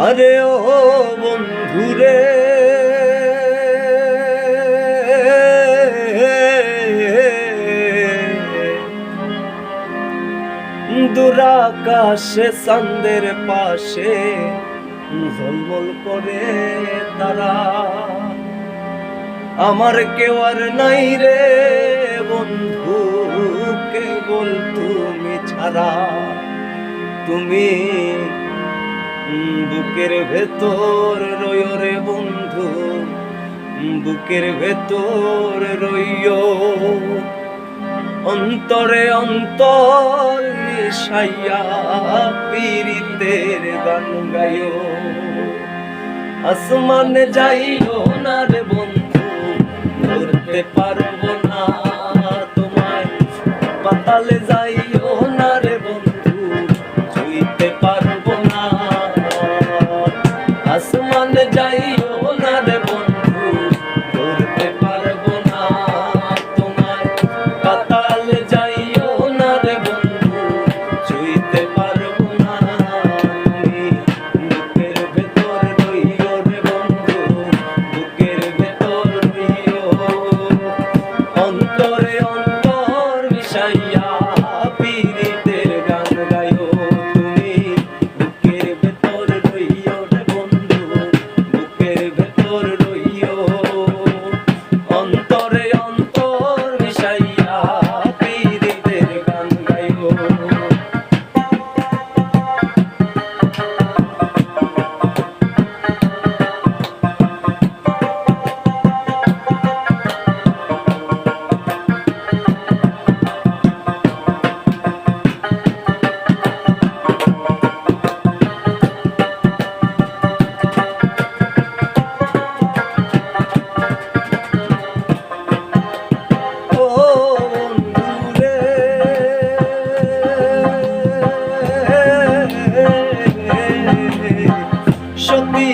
আরে ও বন্ধুরে দুরাকাশে চাঁদের পাশে ঝলমল করে তারা, আমার কেউ আর নাই রে বন্ধু, কেবল তুমি ছাড়া। তুমি বুকের ভেতর রইও রে বন্ধু, বুকের ভেতর রইও, অন্তরে অন্তর মিশাইয়া পীড়িতের গান গাইও। আসমানে যাইও না রে বন্ধু, ধরতে পারবো না তোমায়, পাতালে যাইও না রে বন্ধু, ছুঁইতে পারবো না। আসমানে যাইও না রে বন্ধু, ধরতে পারবো না তোমায়, পাতালে যাইও না রে বন্ধু, ছুঁইতে পারবো না। তুমি বুকের ভেতর রইও রে বন্ধু, বুকের ভেতর রইও, অন্তরে অন্তর মিশাইয়া পীড়িতের গান গাইও। তুমি বুকের ভেতর রইও রে বন্ধু, বুকের ভেতর রইও, অন্তরে অন্তর মিশাইয়া পীড়িতের গান গাইও। সত্যি